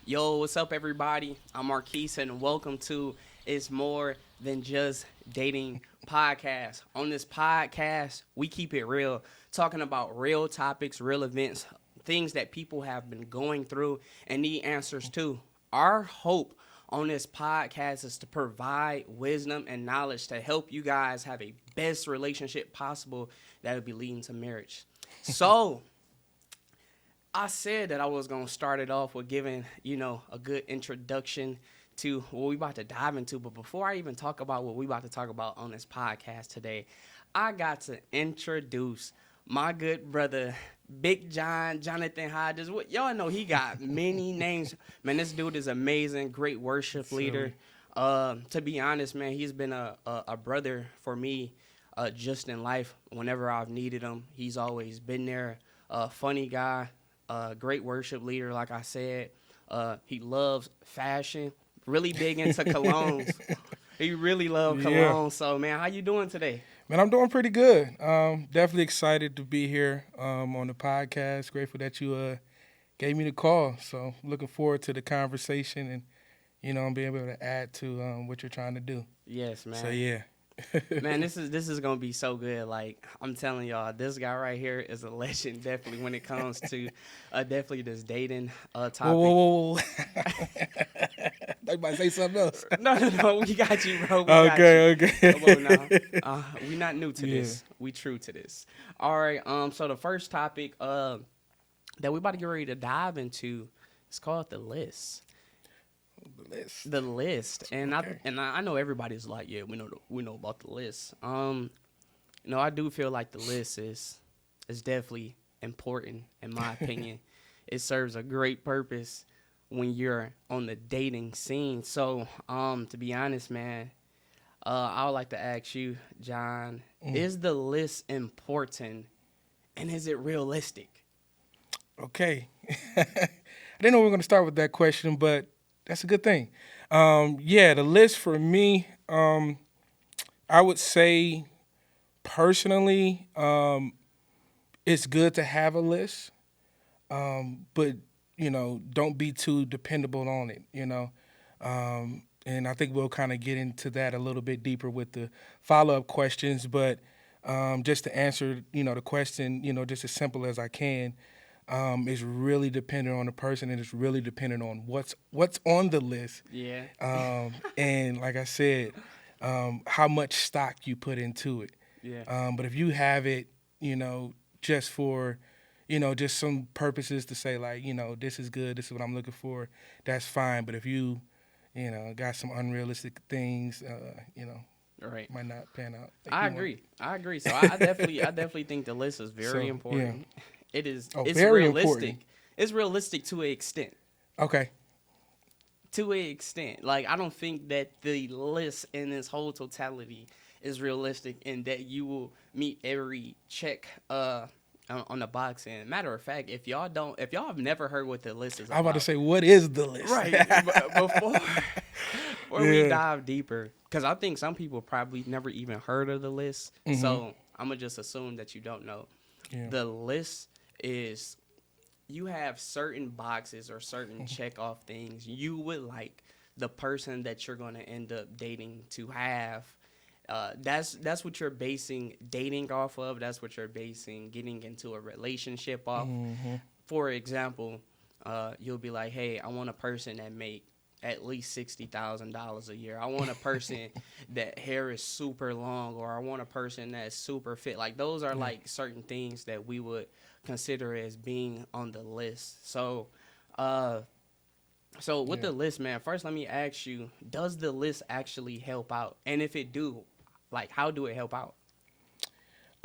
Yo, what's up, everybody? I'm Marquise, and welcome to It's More Than Just Dating podcast. On this podcast, we keep it real, talking about real topics, real events, things that people have been going through and need answers to. Our hope on this podcast is to provide wisdom and knowledge to help you guys have a best relationship possible that will be leading to marriage. So, I said that I was gonna start it off with giving, a good introduction to what we about to dive into. But before I even talk about what we about to talk about on this podcast today, I got to introduce my good brother, Big John, Jonathan Hodges. What y'all know, he got many names. Man, this dude is amazing, great worship So, leader. To be honest, man, he's been a brother for me, just in life. Whenever I've needed him, he's always been there. Funny guy, great worship leader, like I said. He loves fashion, really big into colognes. He really loves yeah, cologne. So, man, how you doing today? man, I'm doing pretty good. Definitely excited to be here on the podcast. Grateful that you gave me the call. So, looking forward to the conversation and being able to add to what you're trying to do. Yes, So, man. yeah. Man, this is gonna be so good. Like I'm telling y'all, this guy right here is a legend. Definitely when it comes to definitely this dating Whoa, topic. whoa, whoa, whoa! I might say something else. No, we got you, bro. We got you. Okay, Come on now. okay. We not new to Yeah. this. We true to this. All right. So the first topic that we about to get ready to dive into is called the list. The list. The list, and Okay. I know everybody's like, yeah, we know about the list. I do feel like the list is definitely important in my opinion. It serves a great purpose when you're on the dating scene. So, to be honest, man, I would like to ask you, John, Mm. is the list important and is it realistic? Okay. I didn't know we were going to start with that question, but that's a good thing. Yeah, the list for me, I would say personally, it's good to have a list, but don't be too dependable on it. And I think we'll kind of get into that a little bit deeper with the follow-up questions. But just to answer, the question, just as simple as I can, is really dependent on the person, and it's really dependent on what's on the list. Yeah. And like I said, how much stock you put into it. Yeah. But if you have it, just for, just some purposes to say like, this is good, this is what I'm looking for, that's fine. But if you, got some unrealistic things, All right. might not pan out like I you want. agree. I agree. So I definitely think the list is very So, yeah. important. It is. Oh, It's very realistic. important. It's realistic to an extent. Okay. To an extent, like I don't think that the list in its whole totality is realistic, and that you will meet every check on the box. And matter of fact, if y'all have never heard what the list is I'm about to about, say, what is the list? right? Before before we Yeah. dive deeper, because I think some people probably never even heard of the list. So I'm gonna just assume that you don't know. Yeah. The list is you have certain boxes or certain check off things you would like the person that you're gonna end up dating to have. That's what you're basing dating off of. That's what you're basing getting into a relationship off. For example, you'll be like, hey, I want a person that make at least $60,000 a year. I want a person that hair is super long, or I want a person that's super fit. Like those are like certain things that we would consider as being on the list. So with Yeah. the list, man, first let me ask you, does the list actually help out? And if it do, like how do it help out?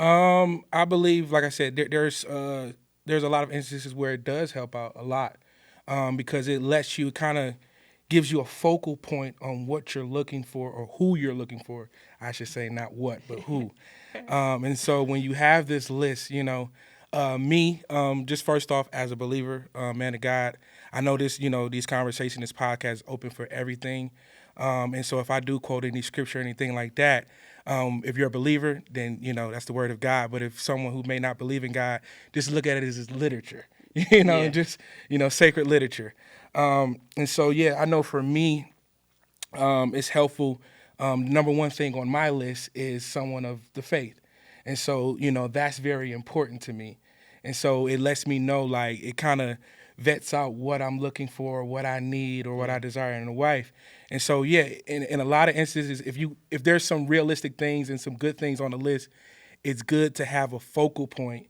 I believe, like I said, there's a lot of instances where it does help out a lot, because it lets you kind of gives you a focal point on what you're looking for or who you're looking for. I should say not what, but who. And so when you have this list, me, just first off, as a believer, man of God, I know this, these conversations, this podcast is open for everything. And so if I do quote any scripture or anything like that, if you're a believer, then, that's the word of God. But if someone who may not believe in God, just look at it as literature, Yeah. just, sacred literature. And so, yeah, I know for me, it's helpful. Number one thing on my list is someone of the faith. And so, that's very important to me. And so it lets me know, like, it kind of vets out what I'm looking for, what I need, or what Yeah. I desire in a wife. And so, yeah, in a lot of instances, if there's some realistic things and some good things on the list, it's good to have a focal point.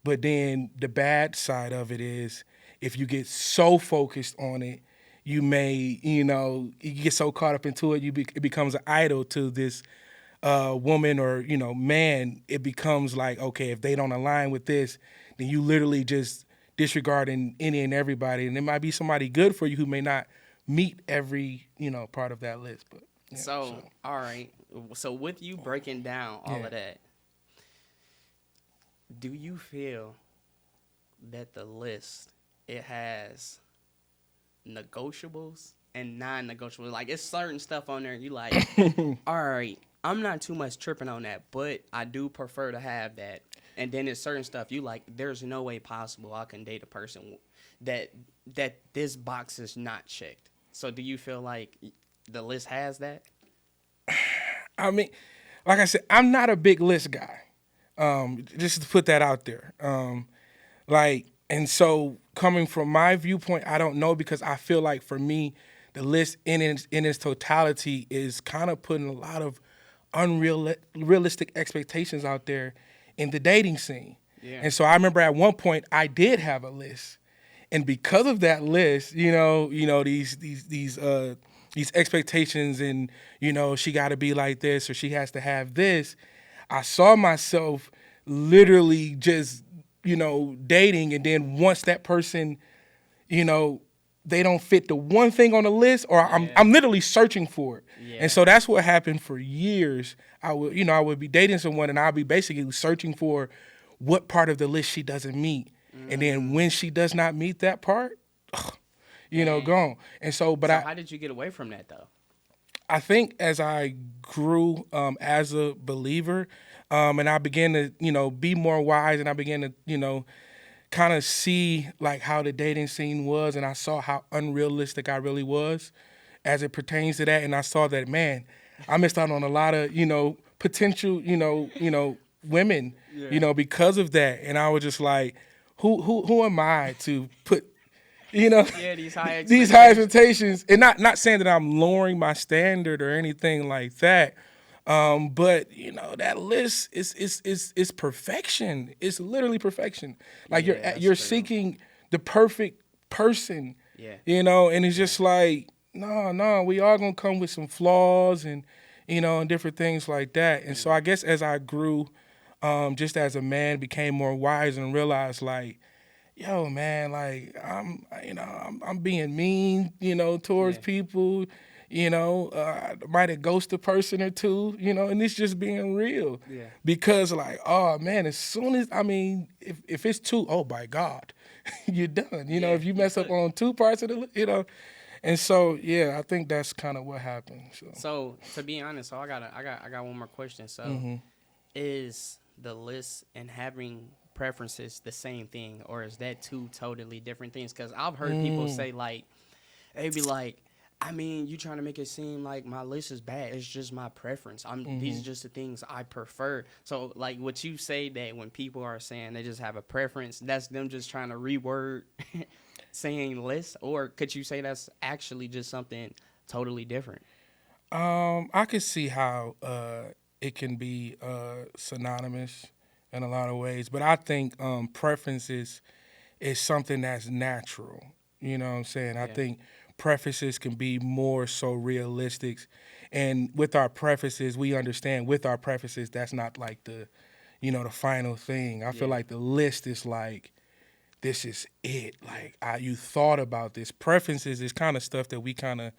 But then the bad side of it is if you get so focused on it, you may, you get so caught up into it, it becomes an idol to this woman or, man. It becomes like, okay, if they don't align with this, then you literally just disregarding any and everybody. And it might be somebody good for you who may not meet every, part of that list. But yeah, So, all right. So, with you breaking down all Yeah. of that, do you feel that the list it has negotiables and non-negotiables? Like, it's certain stuff on there you like. All right, I'm not too much tripping on that, but I do prefer to have that. And then there's certain stuff you like. There's no way possible I can date a person that this box is not checked. So, do you feel like the list has that? I mean, like I said, I'm not a big list guy. Just to put that out there. And so coming from my viewpoint, I don't know because I feel like for me, the list in its totality is kind of putting a lot of unrealistic expectations out there in the dating scene. Yeah. And so I remember at one point I did have a list, and because of that list, these expectations, and she got to be like this or she has to have this. I saw myself literally just dating, and then once that person, they don't fit the one thing on the list, or Yeah. I'm literally searching for it. Yeah. And so that's what happened for years. I would be dating someone and I'll be basically searching for what part of the list she doesn't meet. And then when she does not meet that part, Dang. gone. And so, but So how did you get away from that though? I think as I grew as a believer, and I began to, be more wise, and I began to, kind of see like how the dating scene was, and I saw how unrealistic I really was as it pertains to that, and I saw that, man, I missed out on a lot of, potential, women, because of that, and I was just like, who am I to put, Yeah, these high these high expectations, and not saying that I'm lowering my standard or anything like that, but that list is perfection. It's literally perfection. Like Yeah, that's you're true. seeking the perfect person. Yeah. And it's just like no, we all gonna come with some flaws and and different things like that. And so I guess as I grew, just as a man, became more wise and realized like, yo, man, like I'm being mean, towards Yeah. people, I might have ghosted a person or two, and it's just being real. Yeah. Because like, oh man, as soon as if it's two, oh my God, you're done. Yeah, If you mess up could. on two parts of and so yeah, I think that's kind of what happened. So So to be honest, so I got one more question. So is the list and having preferences the same thing, or is that two totally different things? Because I've heard people say like, they be like, I mean, you trying to make it seem like my list is bad. It's just my preference. These are just the things I prefer. So like, would you say that when people are saying they just have a preference, that's them just trying to reword saying list, or could you say that's actually just something totally different? I could see how it can be synonymous in a lot of ways, but I think preferences is something that's natural. You know what I'm saying? I Yeah. think preferences can be more so realistic, and with our preferences, we understand with our preferences that's not like the final thing. I feel Yeah. like the list is like this is it. Like you thought about this. Preferences is kind of stuff that we kind of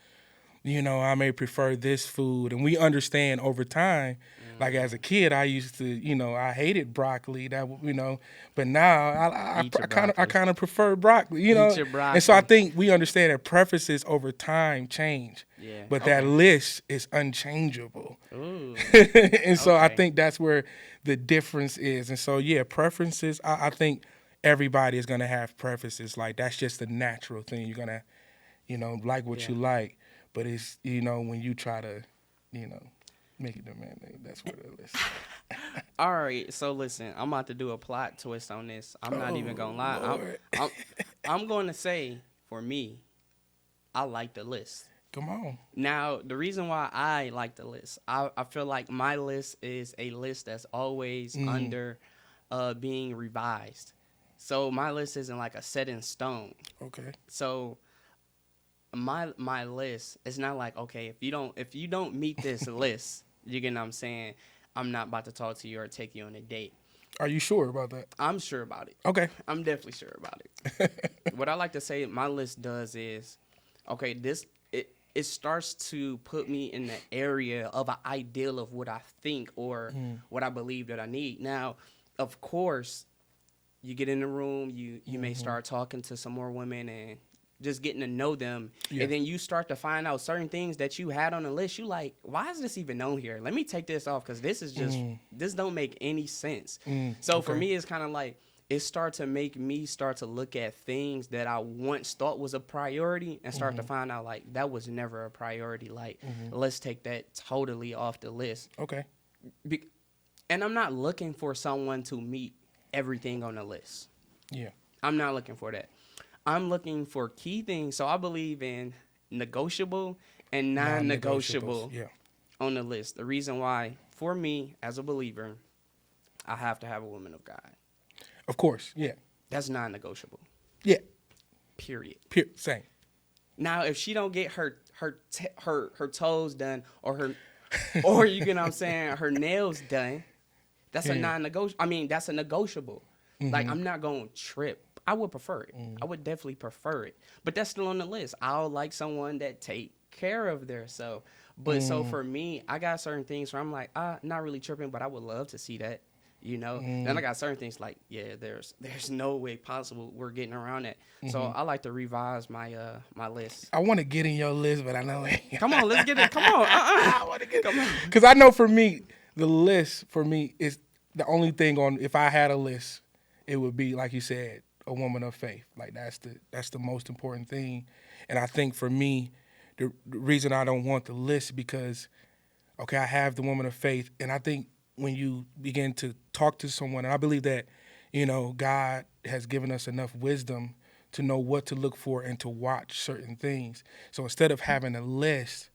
I may prefer this food. And we understand over time, like as a kid, I used to, I hated broccoli. But now Eat your I kind of I broccoli. kind of prefer broccoli. Eat your And so I broccoli. think we understand that preferences over time change, Yeah. but that Okay. list is unchangeable. Ooh. And so I Okay. think that's where the difference is. And so yeah, preferences. I think everybody is gonna have preferences. Like that's just a natural thing. You're gonna like what Yeah. you like. But it's, when you try to, you know, make it demand, that's what it is. All right, so listen, I'm about to do a plot twist on this. I'm not even Oh, gonna lie. Lord. I'm I'm going to say for me, I like the list. Come on. Now, the reason why I like the list, I feel like my list is a list that's always under being revised. So my list isn't like a set in stone. Okay. So my list is not like, okay, if you don't meet this list, you get what I'm saying, I'm not about to talk to you or take you on a date. Are you sure about that? I'm sure about it. Okay. I'm definitely sure about it. What I like to say my list does is, okay, it starts to put me in the area of an ideal of what I think or what I believe that I need. Now, of course, you get in the room, you may start talking to some more women and just getting to know them, Yeah. and then you start to find out certain things that you had on the list. You like, why is this even on here? Let me take this off because this is just this don't make any sense. So for okay. me, it's kind of like it start to make me start to look at things that I once thought was a priority and start to find out like that was never a priority. Like let's take that totally off the list. Okay. And I'm not looking for someone to meet everything on the list. Yeah. I'm not looking for that. I'm looking for key things. So I believe in negotiable and non-negotiable Yeah. on the list. The reason why, for me as a believer, I have to have a woman of God. Of course. Yeah. That's non-negotiable. Yeah. Period. Same. Now, if she don't get her toes done or you get what I'm saying, her nails done, that's a non-negotiable. I mean, that's a negotiable. Like I'm not going to trip. I would prefer it. I would definitely prefer it. But that's still on the list. I would like someone that take care of their self. But so for me, I got certain things where I'm like, not really tripping, but I would love to see that. Then I got certain things like, yeah, there's no way possible we're getting around that. So I like to revise my my list. I want to get in your list, but I know Come on, let's get it. Come on, I want to get. Come on. Because I know for me, the list for me is the only thing on. If I had a list, it would be like you said, a woman of faith. Like that's the most important thing. And I think for me, the reason I don't want the list because, okay, I have the woman of faith, and I think when you begin to talk to someone, and I believe that, God has given us enough wisdom to know what to look for and to watch certain things. So instead of having a list,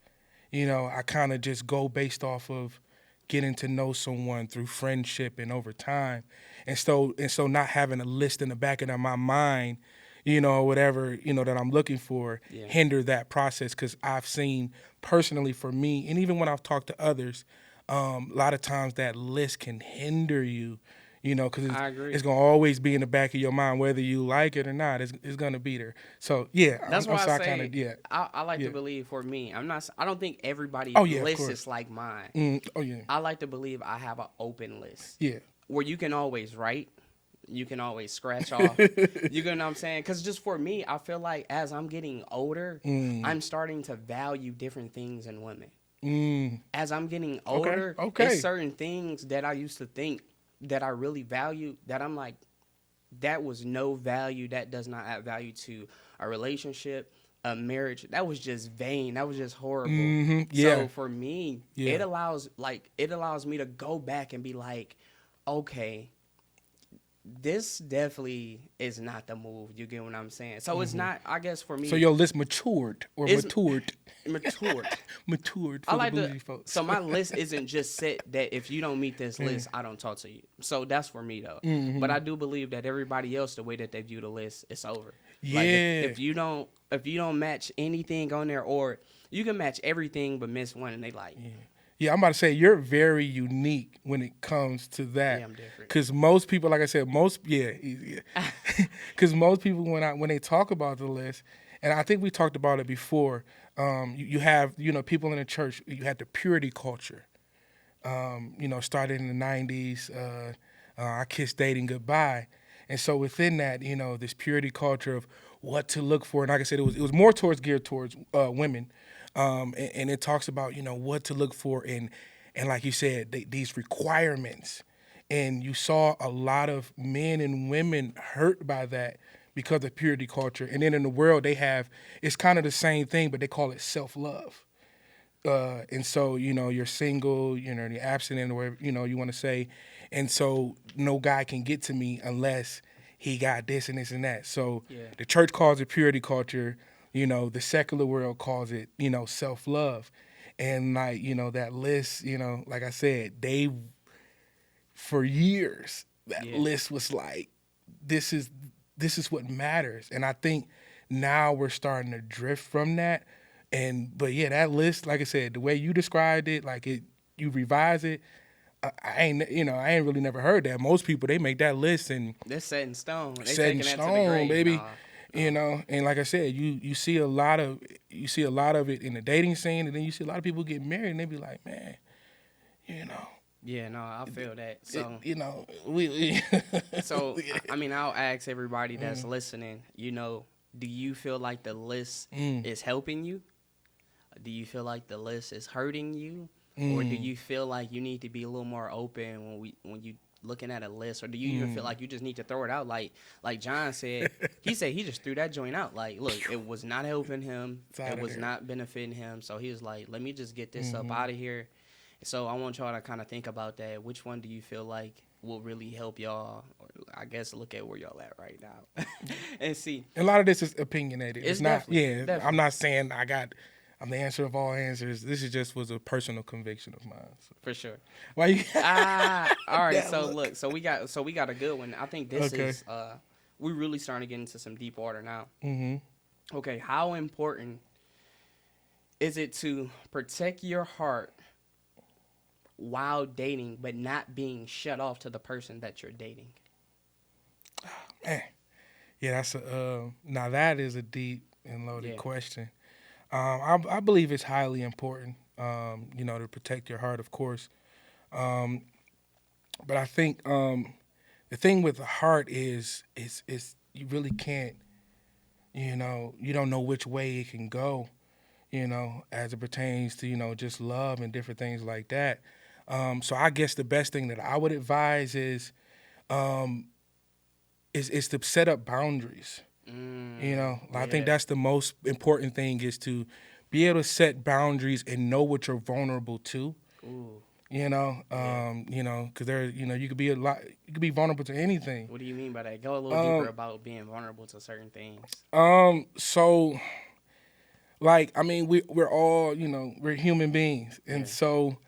I kind of just go based off of getting to know someone through friendship and over time. And so not having a list in the back of my mind, whatever, that I'm looking for, hinder that process. Because I've seen personally for me, and even when I've talked to others, a lot of times that list can hinder you, because it's going to always be in the back of your mind, whether you like it or not, it's going to be there. So, yeah. That's why I say, kinda, I like to believe for me, I don't think everybody's list is like mine. I like to believe I have an open list. Yeah. Where you can always write, you can always scratch off. You get what I'm saying? Because just for me, I feel like as I'm getting older, I'm starting to value different things in women. As I'm getting older, there's certain things that I used to think that I really value that I'm like, that was no value. That does not add value to a relationship, a marriage. That was just vain. That was just horrible. Yeah. So for me, it allows me to go back and be like, okay, this definitely is not the move. You get what I'm saying? So it's not, I guess for me. So your list matured. Matured. Matured. I like to. Folks. So my list isn't just set that if you don't meet this list, I don't talk to you. So that's for me though. But I do believe that everybody else, the way that they view the list, it's over. Yeah. Like if you don't match anything on there, or you can match everything but miss one, and they like. Yeah, I'm about to say you're very unique when it comes to that. Yeah, I'm different. Because most people, like I said, because most people when they talk about the list, and I think we talked about it before. You have people in the church. You had the purity culture. Started in the '90s. I kissed dating goodbye, and so within that, this purity culture of what to look for, and like I said, it was more geared towards women. And it talks about, what to look for and like you said, these requirements. And you saw a lot of men and women hurt by that because of purity culture. And then in the world they have, it's kind of the same thing, but they call it self-love. And so, you're single, you're abstinent, or whatever, you want to say. And so no guy can get to me unless he got this and this and that. So Yeah. the church calls it purity culture. The secular world calls it, self-love. And like, that list, like I said, for years, that list was like, this is what matters. And I think now we're starting to drift from that. But yeah, that list, like I said, the way you described it, like you revise it, I ain't really never heard that. Most people, they make that list and They're set in stone. They set in taking that to the stone, grave. baby. Nah. And like I said, you see a lot of it in the dating scene, and then you see a lot of people get married, and they be like, man, Yeah, no, I feel that. So, we so I mean, I'll ask everybody that's listening. Do you feel like the list is helping you? Do you feel like the list is hurting you, or do you feel like you need to be a little more open when you looking at a list, or do you even feel like you just need to throw it out? Like John said, he just threw that joint out. Like, look, it was not helping him, it was not benefiting him, so he was like, let me just get this up out of here. So I want y'all to kind of think about that. Which one do you feel like will really help y'all? Or I guess look at where y'all at right now and see. A lot of this is opinionated. It's not. Yeah, definitely. I'm not saying I'm the answer of all answers. This was a personal conviction of mine. So. For sure. Why you? All right. So look. look. So we got a good one. I think this is we really starting to get into some deep water now. Mm-hmm. Okay. How important is it to protect your heart while dating, but not being shut off to the person that you're dating? Man, yeah, that's now that is a deep and loaded question. I believe it's highly important, to protect your heart, of course. But I think the thing with the heart is you really can't, you don't know which way it can go, as it pertains to, just love and different things like that. So I guess the best thing that I would advise is to set up boundaries. I think that's the most important thing, is to be able to set boundaries and know what you're vulnerable to. Ooh. Because you could be vulnerable to anything. What do you mean by that? Go a little deeper about being vulnerable to certain things. So, like, I mean, we're all, we're human beings, and so,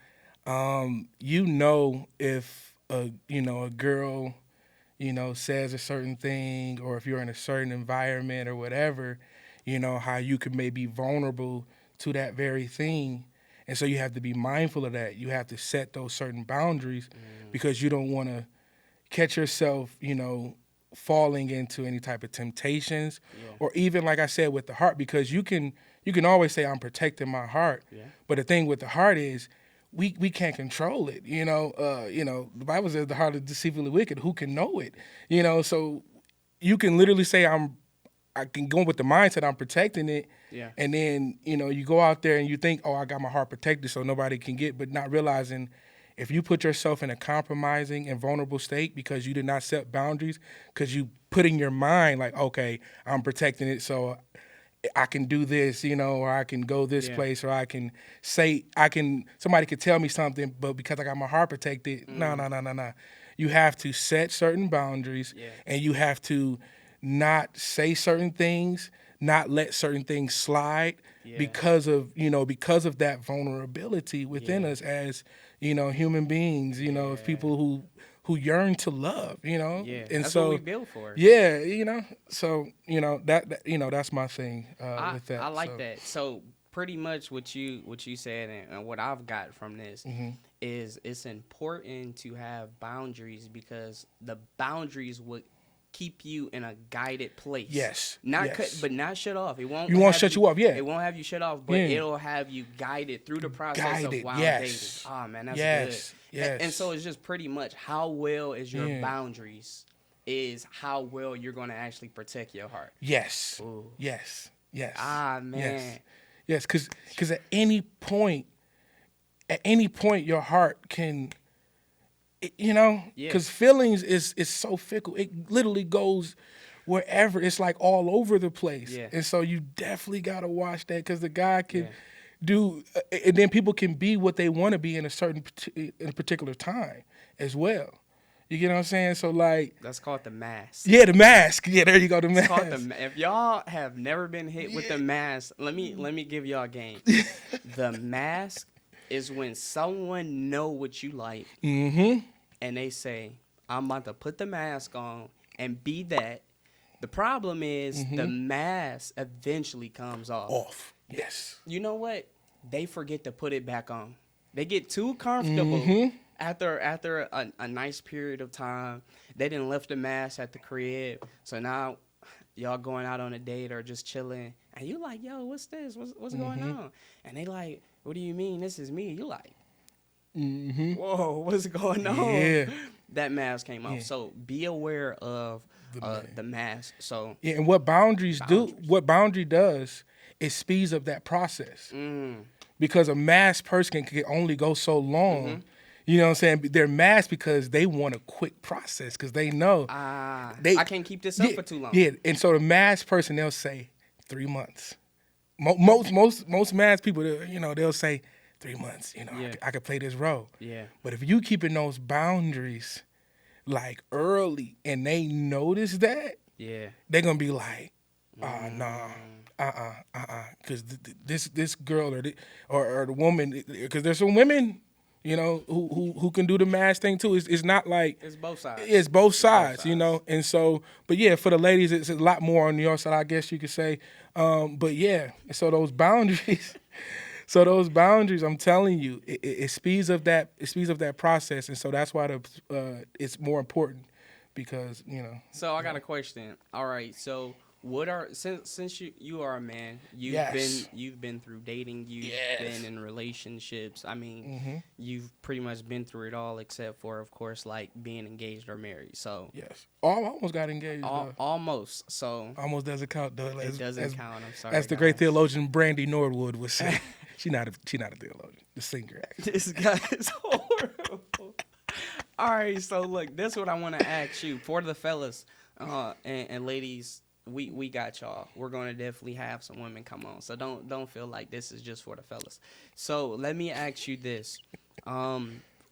if a girl, says a certain thing, or if you're in a certain environment or whatever, how you could maybe vulnerable to that very thing. And so you have to be mindful of that. You have to set those certain boundaries because you don't want to catch yourself, falling into any type of temptations, or even, like I said, with the heart, because you can always say, I'm protecting my heart. Yeah. But the thing with the heart is, we can't control it. The Bible says the heart is deceitfully wicked. Who can know it? So you can literally say, I can go with the mindset I'm protecting it. Yeah. And then, you go out there and you think, oh, I got my heart protected so nobody can get, but not realizing if you put yourself in a compromising and vulnerable state because you did not set boundaries, because you put in your mind like, okay, I'm protecting it so I can do this, or I can go this place, or I can say, somebody could tell me something, but because I got my heart protected, no. You have to set certain boundaries, and you have to not say certain things, not let certain things slide because of that vulnerability within us as, human beings, as people who yearn to love, and that's so what we built for. So that's my thing with that. I like that. So pretty much what you said and what I've got from this is it's important to have boundaries, because the boundaries would keep you in a guided place. Yes. But not shut off. It won't. You won't shut you off. Yeah. It won't have you shut off, but it'll have you guided through the process of while dating. Oh man, that's good. Yes. And so it's just pretty much how well is your boundaries is how well you're going to actually protect your heart. Yes. Ooh. Yes. Ah man. Yes. Because at any point, your heart can. Because feelings is so fickle. It literally goes wherever. It's like all over the place. Yeah. And so you definitely got to watch that because the guy can Yeah. do, and then people can be what they want to be in a particular time as well. You get what I'm saying? So like, That's called the mask. yeah, the mask. Yeah, there you go, the It's mask. called if y'all have never been hit with the mask, let me give y'all a game. The mask is when someone know what you like, Mm-hmm. and they say, "I'm about to put the mask on and be that." The problem is the mask eventually comes off. Off. Yes. You know what? They forget to put it back on. They get too comfortable after a nice period of time. They didn't left the mask at the crib, so now y'all going out on a date or just chilling, and you like, yo, what's this? What's going on? And they like, what do you mean? This is me. You like, whoa, what's going on? Yeah. That mask came off. Yeah. So be aware of the mask. So Yeah, and what boundaries do, what boundary does, it speeds up that process. Because a masked person can only go so long. You know what I'm saying? They're masked because they want a quick process because they know I can't keep this up yeah, for too long. Yeah, and so the masked person, they'll say 3 months. Most masked people, they'll say 3 months. I could play this role. Yeah. But if you keeping those boundaries like early and they notice that, Yeah. they're gonna be like, nah, because this girl or the woman, because there's some women, who can do the mask thing too. It's not like It's both sides. It's both sides, and so, but yeah, for the ladies, it's a lot more on your side, I guess you could say. But yeah, so those boundaries. So those boundaries, I'm telling you, it speeds up that process, and so that's why it's more important because So I got a question. All right, so what are since you are a man, you've been through dating, you've been in relationships. I mean, you've pretty much been through it all except for, of course, like being engaged or married. So yes, I almost got engaged. Almost. So almost doesn't count though. It doesn't count. I'm sorry. As the great theologian Brandy Norwood would say. She's not a theologian, the singer. Actually. This guy is horrible. All right, so look, this is what I want to ask you for the fellas and ladies. We got y'all. We're gonna definitely have some women come on, so don't feel like this is just for the fellas. So let me ask you this: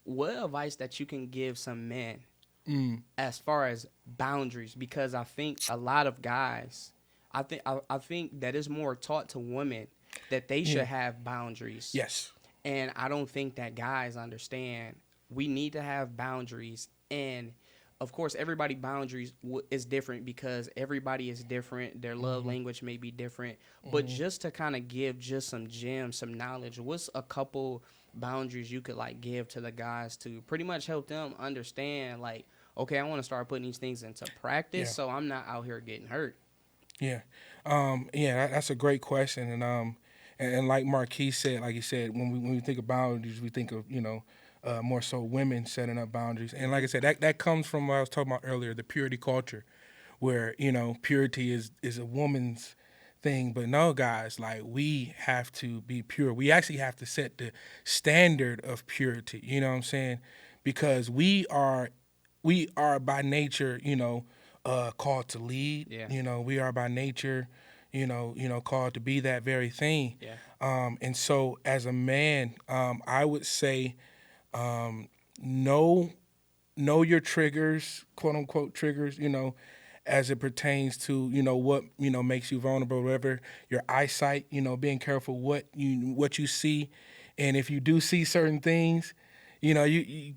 what advice that you can give some men as far as boundaries? Because I think a lot of guys, I think that is more taught to women that they should have boundaries. Yes. And I don't think that guys understand we need to have boundaries. And, of course, everybody boundaries is different because everybody is different. Their love language may be different. But just to kind of give just some gems, some knowledge, what's a couple boundaries you could, like, give to the guys to pretty much help them understand, like, okay, I want to start putting these things into practice so I'm not out here getting hurt. Yeah. That's a great question. And like Marquis said, like he said, when we think of boundaries, we think of, more so women setting up boundaries. And like I said, that comes from what I was talking about earlier, the purity culture, where, purity is a woman's thing. But no, guys, like we have to be pure. We actually have to set the standard of purity, you know what I'm saying? Because we are by nature, called to lead. Yeah. We are by nature, called to be that very thing. Yeah. And so as a man, I would say, know your triggers, quote unquote triggers, as it pertains to, what, makes you vulnerable, whatever your eyesight, being careful what you see. And if you do see certain things, you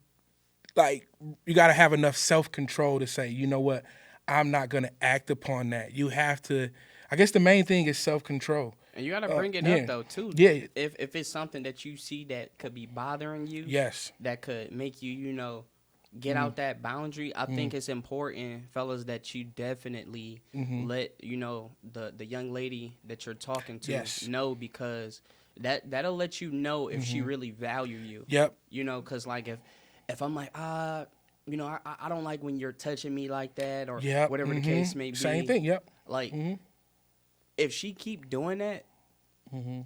got to have enough self-control to say, you know what, I'm not going to act upon that. You have to, I guess the main thing is self-control. And you got to bring it up, though, too. Yeah. If it's something that you see that could be bothering you, yes, that could make you, get out that boundary, I think it's important, fellas, that you definitely let, the young lady that you're talking to know, because that'll let you know if she really value you. Yep. Because, like, if I'm like, I don't like when you're touching me like that, or whatever the case may be. Same thing, yep. Like, if she keep doing that,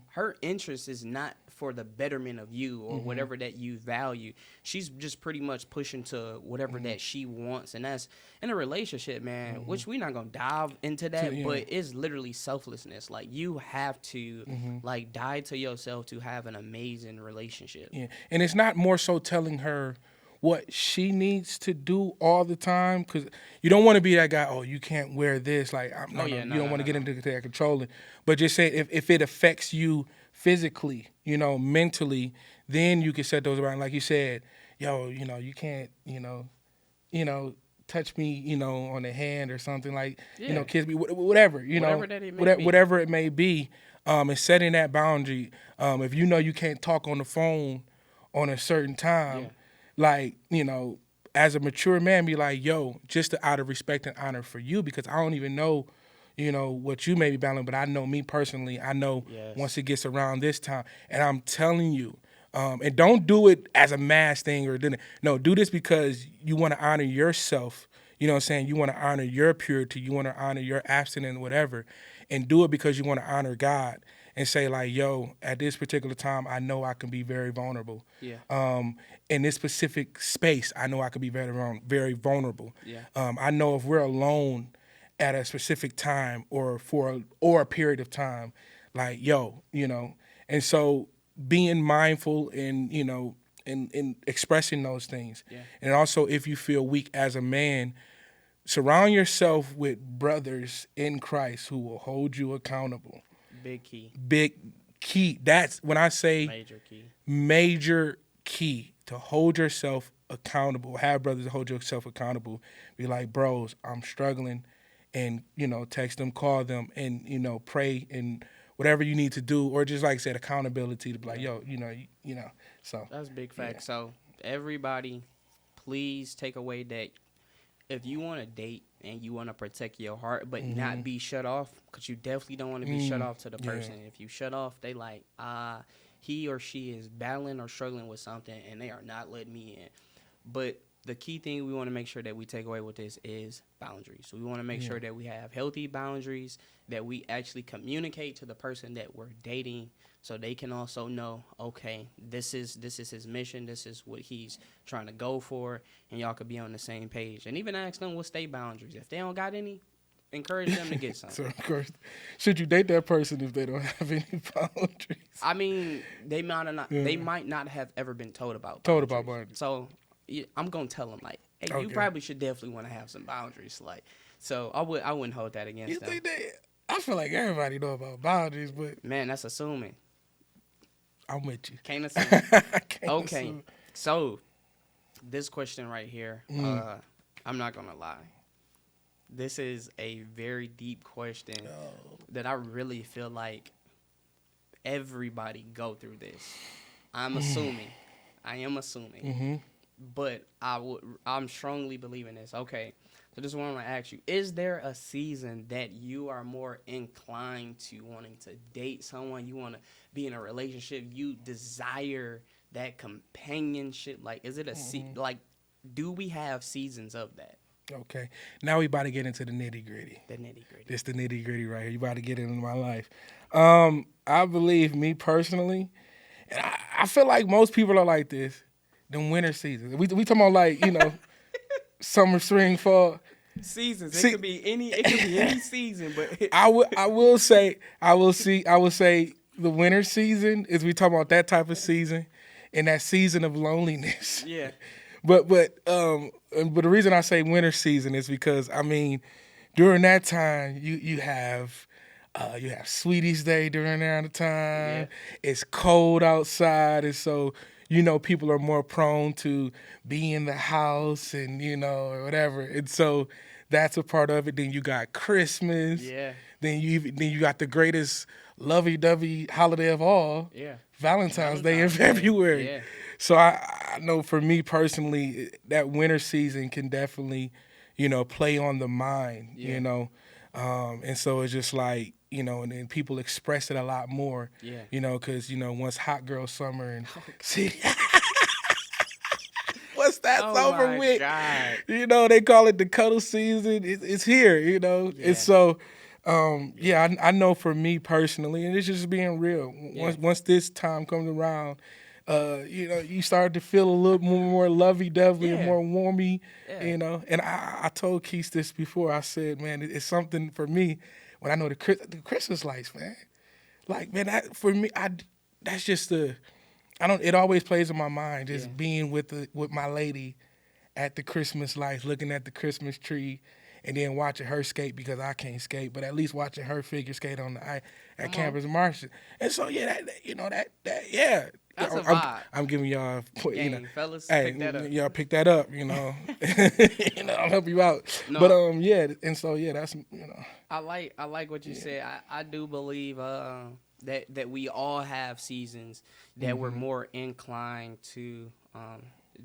her interest is not for the betterment of you or whatever that you value. She's just pretty much pushing to whatever that she wants, and that's in a relationship, man. Which we're not gonna dive into that, but it's literally selflessness. Like you have to like die to yourself to have an amazing relationship. Yeah, and it's not more so telling her what she needs to do all the time, because you don't want to be that guy. Oh, you can't wear this. Like, you don't want to get into that controlling. But just say if it affects you physically, mentally, then you can set those around. Like you said, yo, you can't, touch me, on the hand or something, like, kiss me, whatever, whatever it may be, and setting that boundary. If you can't talk on the phone on a certain time, like, as a mature man, be like, yo, just out of respect and honor for you, because I don't even know, what you may be battling, but I know me personally, I know once it gets around this time, and I'm telling you, and don't do it as a mass thing or dinner. No, do this because you want to honor yourself. You know what I'm saying? You want to honor your purity. You want to honor your abstinence, whatever, and do it because you want to honor God and say, like, yo, at this particular time, I know I can be very vulnerable. Yeah. In this specific space, I know I can be very vulnerable. Yeah. I know if we're alone at a specific time or a period of time, like, yo, and so being mindful and, in expressing those things. Yeah. And also, if you feel weak as a man, surround yourself with brothers in Christ who will hold you accountable. Big key. Big key. That's when I say major key to hold yourself accountable. Have brothers to hold yourself accountable. Be like, bros, I'm struggling, and text them, call them, and pray and whatever you need to do, or just like I said, accountability to be like, yo, So that's big fact. So everybody, please take away that if you want to date and you want to protect your heart, but not be shut off, because you definitely don't want to be shut off to the person. If you shut off, they like, he or she is battling or struggling with something, and they are not letting me in. But the key thing we want to make sure that we take away with this is boundaries. So we want to make sure that we have healthy boundaries, that we actually communicate to the person that we're dating, so they can also know, okay, this is his mission, this is what he's trying to go for, and y'all could be on the same page. And even ask them what's their boundaries. If they don't got any, encourage them to get some. So, of course, should you date that person if they don't have any boundaries? I mean, they might not have ever been told about boundaries. So I'm gonna tell them, like, hey, you probably should definitely want to have some boundaries. Like, so I wouldn't hold that against them. I feel like everybody know about boundaries, but man, that's assuming. I'm with you. Can't assume. Okay, assume. So this question right here, I'm not gonna lie. This is a very deep question that I really feel like everybody go through this. I am assuming, but I'm strongly believing this. Okay, so this is what I'm gonna ask you: is there a season that you are more inclined to wanting to date someone? You want to be in a relationship? You desire that companionship? Like, is it like, do we have seasons of that? Okay, now we about to get into the nitty gritty. This the nitty gritty right here. You about to get into my life. I believe, me personally, and I feel like most people are like this. Them winter seasons. We talking about, like, summer, spring, fall seasons. It could be any season. But I will say the winter season is, we talking about that type of season, and that season of loneliness. Yeah. But the reason I say winter season is because, I mean, during that time you have Sweeties Day during that time. Yeah. It's cold outside, and so people are more prone to be in the house and or whatever, and so that's a part of it. Then you got Christmas. Yeah. Then you got the greatest lovey-dovey holiday of all. Yeah. Valentine's Day in February. Yeah. So I know for me personally, that winter season can definitely, play on the mind, and so it's just like, and then people express it a lot more, because, once hot girl summer and see, once that's over with, God. they call it the cuddle season. It's here, Yeah. And so Yeah, I know for me personally, and it's just being real. Yeah. Once this time comes around, you start to feel a little more lovey dovey and Yeah. more warmy, Yeah. And I told Keith this before. I said, man, it's something for me when I know the Christmas lights, man. Like, man, that for me, that's just the I don't. It always plays in my mind Yeah. just being with my lady at the Christmas lights, looking at the Christmas tree, and then watching her skate because I can't skate, but at least watching her figure skate on the ice at Come on. Campus Martian. And so yeah, that yeah. That's a I'm, vibe. I'm giving y'all, Gang, fellas, hey, pick that up. y'all pick that up, I'll help you out. No, But yeah, and so yeah, that's I like what you said. I do believe that we all have seasons that we're more inclined to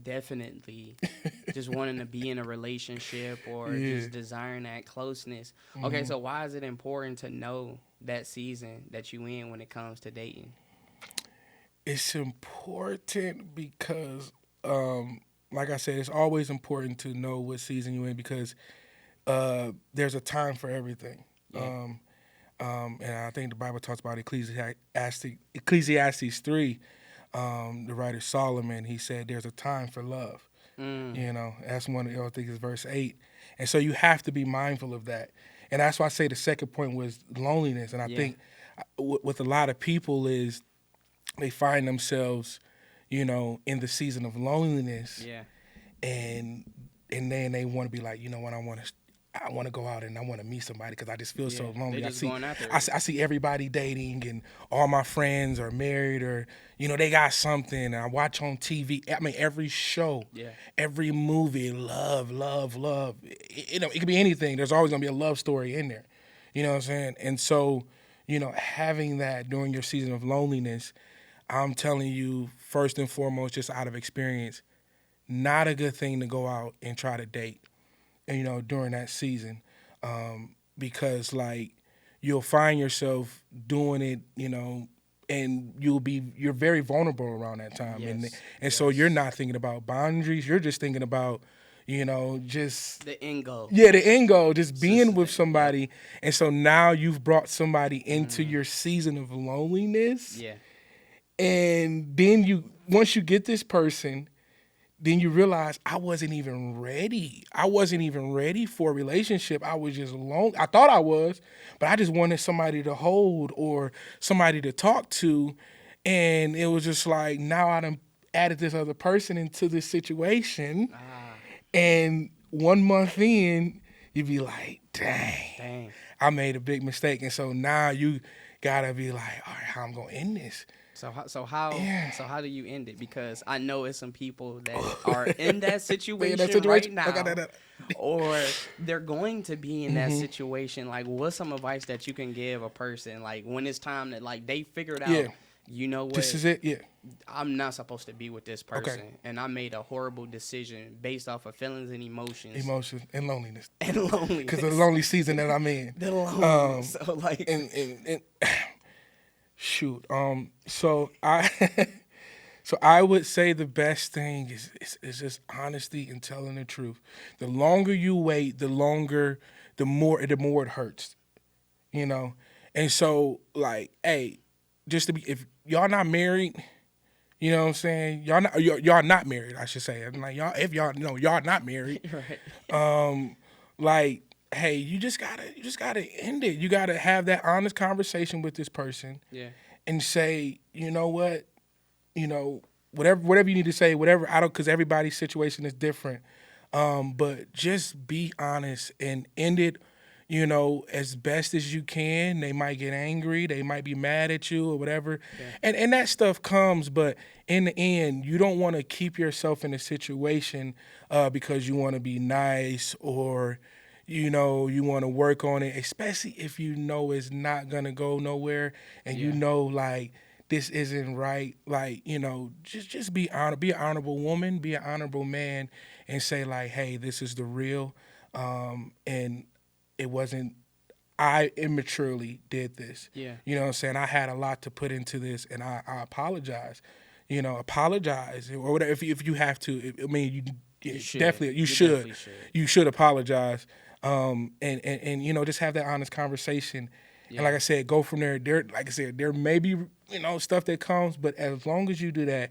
definitely just wanting to be in a relationship or Yeah. just desiring that closeness. Okay, so why is it important to know that season that you in when it comes to dating? It's important because, like I said, it's always important to know what season you're in because there's a time for everything. Yeah. And I think the Bible talks about Ecclesiastes 3. The writer Solomon, he said, there's a time for love. That's one of I think it's verse 8. And so you have to be mindful of that. And that's why I say the second point was loneliness. And I Yeah. think with a lot of people is they find themselves, in the season of loneliness, Yeah. and then they want to be like, you know what, I want to go out and I want to meet somebody because I just feel so Yeah. lonely. They just going after I it. see everybody dating and all my friends are married or they got something. And I watch on TV. I mean, every show, Yeah. every movie, love, love, love. It could be anything. There's always gonna be a love story in there. You know what I'm saying? And so, having that during your season of loneliness, I'm telling you, first and foremost, just out of experience, not a good thing to go out and try to date, during that season, because like you'll find yourself doing it, and you're very vulnerable around that time, and so you're Yes. not thinking about boundaries. You're just thinking about, just The end goal. yeah, the end goal, just being with Yep. somebody, and so now you've brought somebody into your season of loneliness, Yeah. and then once you get this person, then you realize I wasn't even ready. I wasn't even ready for a relationship. I was just lonely. I thought I was, but I just wanted somebody to hold or somebody to talk to. And it was just like, now I done added this other person into this situation. Ah, And 1 month in, you'd be like, dang, dang. I made a big mistake. And so now you gotta be like, all right, how I'm gonna end this? So how do you end it? Because I know it's some people that are in that situation, right situation? now, Okay. or they're going to be in that situation. Like, what's some advice that you can give a person, like when it's time that like they figured out, Yeah. you know what, This is it, yeah. I'm not supposed to be with this Okay. person, and I made a horrible decision based off of feelings and emotions Emotion and loneliness. and loneliness. Because of the lonely season that I'm in. The loneliness. So like, And shoot. So I so I would say the best thing is just honesty and telling the truth. The longer you wait, the more it hurts. And so like, hey, just to be if y'all not married, you know what I'm saying? Y'all not married, I should say. I'm like y'all not married. right. Like, hey, you just gotta end it. You gotta have that honest conversation with this person Yeah. and say, you know what, whatever you need to say, whatever. I don't, because everybody's situation is different. But just be honest and end it, as best as you can. They might get angry, they might be mad at you or whatever, and that stuff comes. But in the end, you don't want to keep yourself in a situation because you want to be nice or you want to work on it, especially if you know it's not gonna go nowhere and like this isn't right. Like just be be an honorable woman, be an honorable man, and say like, hey, this is the real, and it wasn't. I immaturely did this. Yeah. You know what I'm saying? I had a lot to put into this, and I apologize. Apologize or whatever if you have to. I mean, You should. definitely you You should. definitely should. You should apologize. and you know, just have that honest conversation. Yeah. And like I said, go from there. There may be, you know, stuff that comes, but as long as you do that,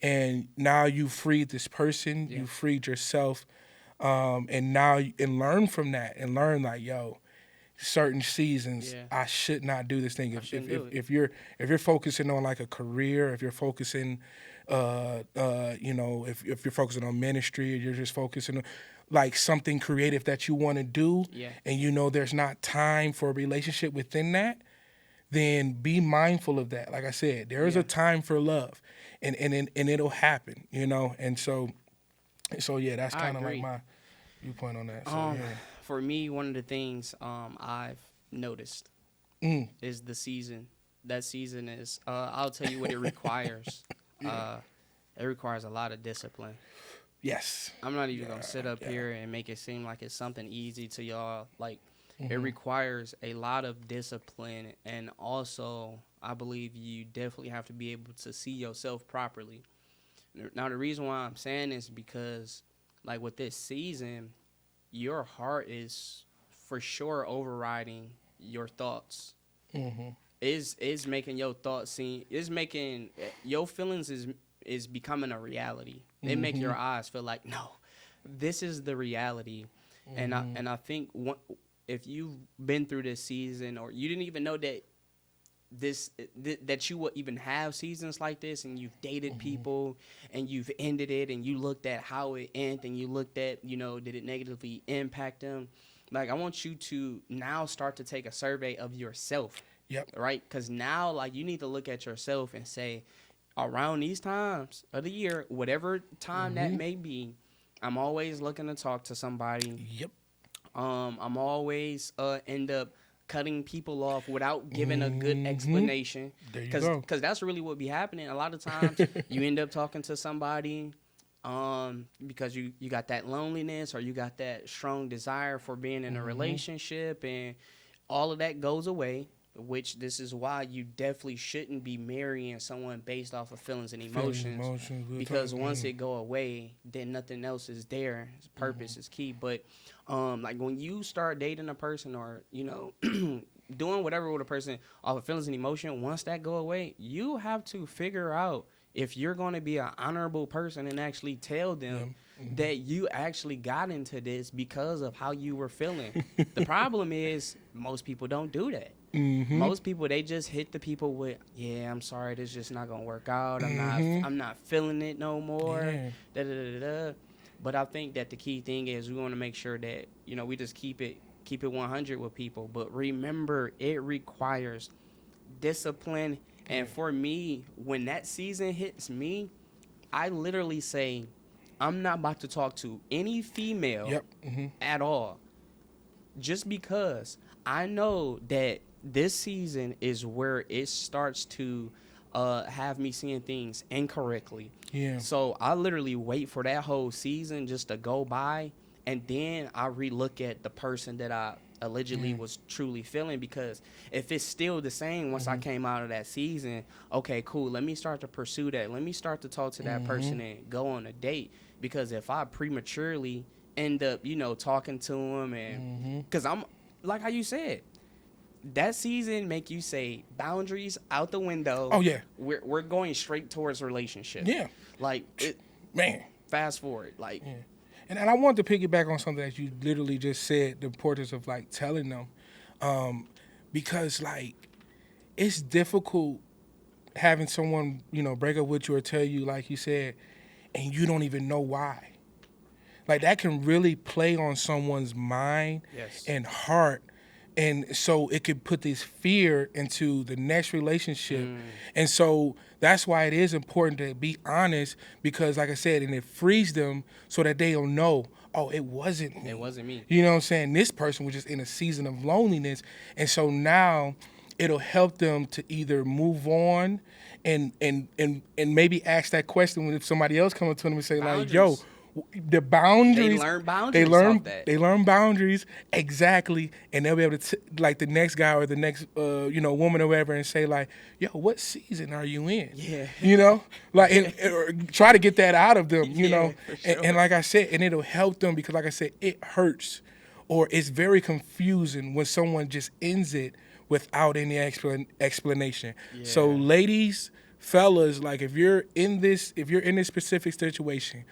and now you freed this person, Yeah. you freed yourself, and now and learn from that, and learn like, yo, certain seasons Yeah. I should not do this thing. shouldn't do it. If you're focusing on like a career, if you're focusing, you know, if you're focusing on ministry, or you're just focusing on like something creative that you want to do, Yeah. and you know there's not time for a relationship within that, then be mindful of that. Like I said, there is Yeah. a time for love, and it'll happen, you know. And so yeah, that's I kind of like agree. my viewpoint on that. So yeah. For me, one of the things I've noticed Mm. is the season. That season is, I'll tell you what it requires. It requires a lot of discipline. Yes. I'm not even going to sit up yeah. here and make it seem like it's something easy to y'all. Like, Mm-hmm. it requires a lot of discipline. And also, I believe you definitely have to be able to see yourself properly. Now, the reason why I'm saying this is because, like, with this season, your heart is for sure overriding your thoughts. Mm-hmm. Is making your thoughts seem, is making your feelings is becoming a reality. They make your eyes feel like, no, this is the reality. And I think if you've been through this season, or you didn't even know that that you would even have seasons like this, and you've dated people and you've ended it, and you looked at how it ended, and you looked at, you know, did it negatively impact them? Like, I want you to now start to take a survey of yourself. Yep. Right? Because now, like, you need to look at yourself and say, around these times of the year, whatever time that may be, I'm always looking to talk to somebody. Yep. I'm always end up cutting people off without giving a good explanation. There you go. Because that's really what be happening. A lot of times you end up talking to somebody because you got that loneliness, or you got that strong desire for being in a relationship, and all of that goes away. Which this is why you definitely shouldn't be marrying someone based off of feelings and emotions, because once it go away, then nothing else is there. Purpose is key. But like, when you start dating a person, or, you know, doing whatever with a person off of feelings and emotion, once that go away, you have to figure out if you're going to be an honorable person and actually tell them that you actually got into this because of how you were feeling. The problem is most people don't do that. Most people, they just hit the people with, yeah, I'm sorry, this just not gonna work out. I'm not feeling it no more. Yeah. Da, da, da, da. But I think that the key thing is we want to make sure that, you know, we just keep it 100 with people. But remember, it requires discipline. And for me, when that season hits me, I literally say, I'm not about to talk to any female at all, just because I know that this season is where it starts to have me seeing things incorrectly. Yeah. So I literally wait for that whole season just to go by, and then I relook at the person that I allegedly was truly feeling, because if it's still the same once I came out of that season, okay, cool, let me start to pursue that. Let me start to talk to that person and go on a date. Because if I prematurely end up, you know, talking to him, and because I'm, like how you said, that season make you say boundaries out the window. Oh, yeah. We're going straight towards relationship. Yeah. Like, it, Man. fast forward. Like, Yeah. And I wanted to piggyback on something that you literally just said, the importance of, like, telling them. Because, like, it's difficult having someone, you know, break up with you or tell you, like you said, and you don't even know why. Like, that can really play on someone's mind and heart. And so it could put this fear into the next relationship. And so that's why it is important to be honest, because like I said, and it frees them so that they'll know, oh, it wasn't me. it wasn't me. You know what I'm saying? This person was just in a season of loneliness. And so now it'll help them to either move on and maybe ask that question when if somebody else comes to them and say, like, yo, the boundaries. They learn boundaries. They learn boundaries, exactly, and they'll be able to like the next guy or the next you know, woman or whatever, and say, like, yo, what season are you in? Yeah. You know, like, or try to get that out of them. You know, for sure. and like I said, and it'll help them, because like I said, it hurts or it's very confusing when someone just ends it without any explanation. So Yeah. ladies, fellas, like if you're in this specific situation,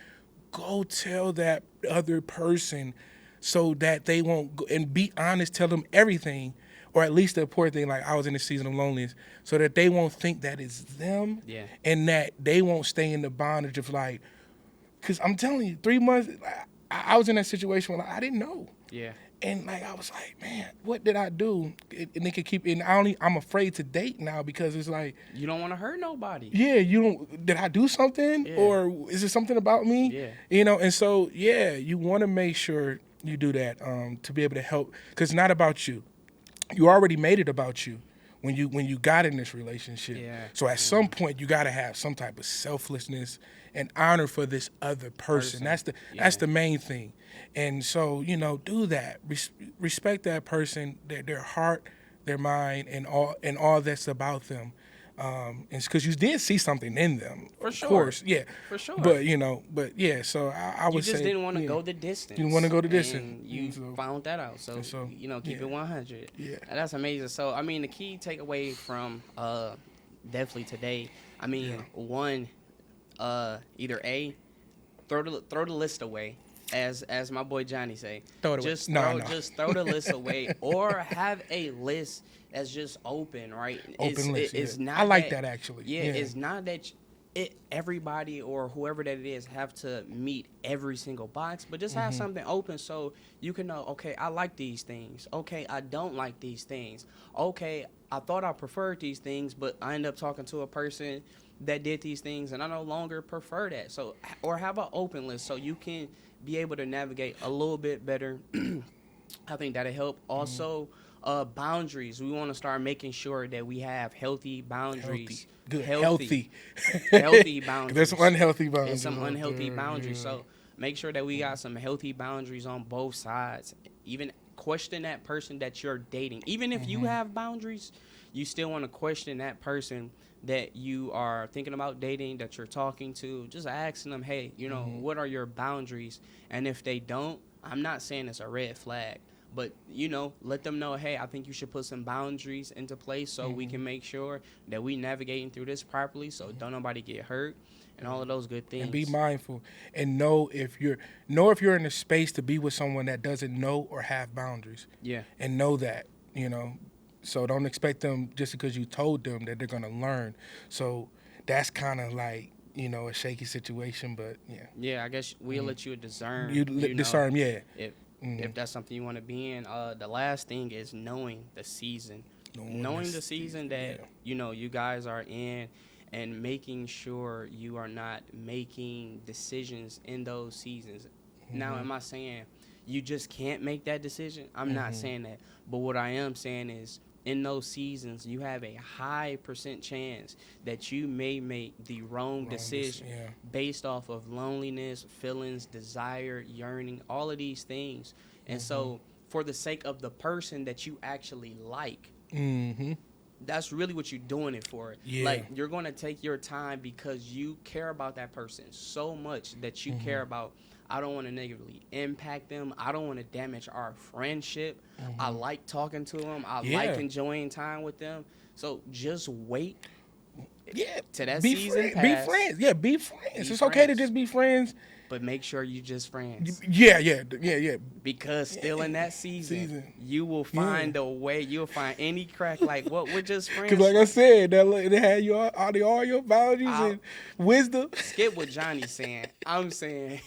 go tell that other person so that they won't go, and be honest, tell them everything, or at least the important thing, like I was in a season of loneliness, so that they won't think that it's them, Yeah. and that they won't stay in the bondage of like, because I'm telling you, 3 months, I was in that situation where I didn't know. Yeah. And like I was like, man, what did I do? And they could keep. And I'm afraid to date now because it's like, You don't want to hurt nobody. yeah, you don't. Did I do something, Yeah. or is it something about me? Yeah. And so yeah, you want to make sure you do that to be able to help, because it's not about you. You already made it about you when you got in this relationship. Yeah. So at some point, you got to have some type of selflessness and honor for this other person. That's the main thing. And so do that. Respect that person, their heart, their mind, and all that's about them. And because you did see something in them, For of sure. course, yeah. For sure. But yeah. So I You would just say didn't want to yeah. go the distance. You didn't want to go the distance. And you found that out. So, keep it 100. Yeah. And that's amazing. So, I mean, the key takeaway from definitely today, I mean, one, either A, throw the list away. As my boy Johnny say, Throw it away. Just throw the list away, or have a list that's just open, right? It's not. I like that actually. Yeah, it's not that everybody or whoever that it is have to meet every single box, but just have something open so you can know, okay, I like these things. Okay, I don't like these things. Okay, I thought I preferred these things, but I end up talking to a person that did these things, and I no longer prefer that. So, or have an open list so you can be able to navigate a little bit better. I think that'll help. Also, boundaries. We want to start making sure that we have healthy boundaries. Healthy boundaries. There's some unhealthy boundaries. There's some unhealthy boundaries. So make sure that we got some healthy boundaries on both sides. Even question that person that you're dating. Even if you have boundaries, you still want to question that person that you are thinking about dating, that you're talking to. Just asking them, hey, what are your boundaries? And if they don't, I'm not saying it's a red flag, but let them know, hey, I think you should put some boundaries into place so we can make sure that we navigating through this properly, so don't nobody get hurt and all of those good things. And be mindful and know if you're in a space to be with someone that doesn't know or have boundaries. Yeah. And know that, So don't expect them just because you told them that they're gonna learn. So that's kind of like a shaky situation, but yeah. Yeah, I guess we'll let you discern. Discern, yeah. If that's something you want to be in. The last thing is knowing the season. Knowing the season that you guys are in, and making sure you are not making decisions in those seasons. Now, am I saying you just can't make that decision? I'm not saying that. But what I am saying is, in those seasons, you have a high % chance that you may make the wrong decision based off of loneliness, feelings, desire, yearning, all of these things. And so for the sake of the person that you actually like, that's really what you're doing it for. Yeah. Like, you're going to take your time because you care about that person so much that you care about, I don't want to negatively impact them. I don't want to damage our friendship. I like talking to them. I like enjoying time with them. So just wait. Yeah. To that be season friends. pass. Be friends. Yeah, be friends. It's okay to just be friends. But make sure you just friends. Yeah. Because still in that season, you will find a way. You'll find any crack. Like, what? We're just friends. Because like I said, they had all your boundaries and wisdom. Skip what Johnny's saying. I'm saying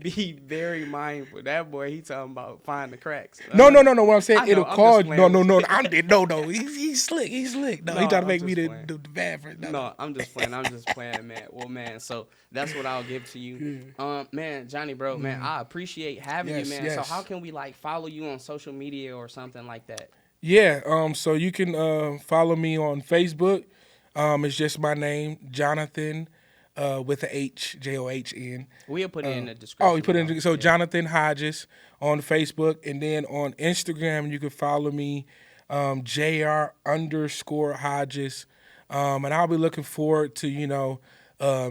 be very mindful. That boy, he talking about find the cracks. No. What I'm saying, it'll cause no. He's slick. No, he trying to make me the bad friend. No, I'm just playing, man. Well, man, so that's what I'll give to you. Man, Johnny, bro, man, I appreciate having you, man. So how can we follow you on social media or something like that? Yeah, so you can follow me on Facebook. It's just my name, Jonathan. With the H, John. We'll put it in the description. Oh, you put it in. So Jonathan Hodges on Facebook, and then on Instagram you can follow me, Jr_Hodges, and I'll be looking forward to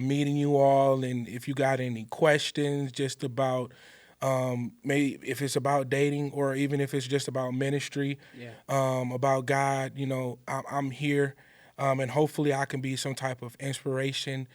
meeting you all. And if you got any questions just about Maybe if it's about dating or even if it's just about ministry, Yeah. about God, I'm here, and hopefully I can be some type of inspiration,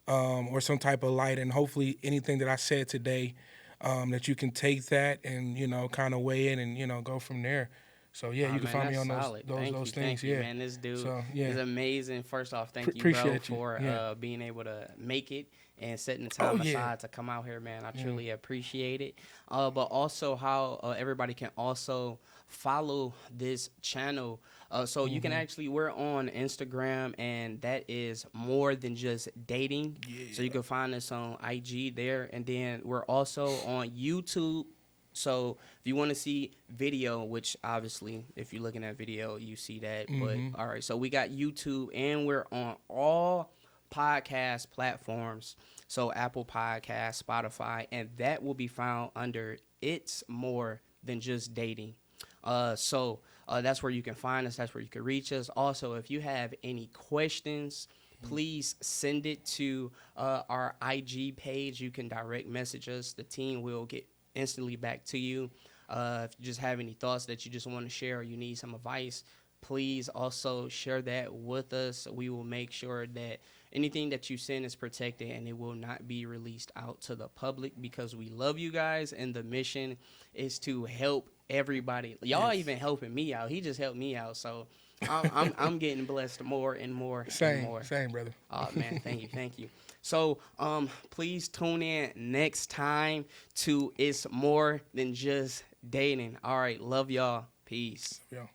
or some type of light, and hopefully anything that I said today, that you can take that and kind of weigh in and go from there. So yeah, Oh you can man, find me that's on those solid. those those things. Thank you, Yeah. man. This dude So is yeah, amazing. First off, thank you, bro, appreciate you. for Yeah. being able to make it and setting the Oh time yeah. aside to come out here, man. I Yeah. truly appreciate it. But also how everybody can also follow this channel. So you can actually, we're on Instagram, and that is More Than Just Dating. So you Yeah. can find us on IG there, and then we're also on YouTube. So if you want to see video, which obviously if you're looking at video, you see that. But Mm-hmm. all right, so we got YouTube, and we're on all podcast platforms. So Apple Podcast, Spotify, and that will be found under It's More Than Just Dating. That's where you can find us. That's where you can reach us. Also, if you have any questions, please send it to our IG page. You can direct message us. The team will get instantly back to you. If you just have any thoughts that you just want to share or you need some advice, please also share that with us. We will make sure that anything that you send is protected and it will not be released out to the public, because we love you guys and the mission is to help everybody. Y'all Yes. even helping me out. He just helped me out, so I'm getting blessed more and more and more. Same, brother. Oh man, thank you. So please tune in next time to It's More Than Just Dating. All right, love y'all. Peace. Yeah.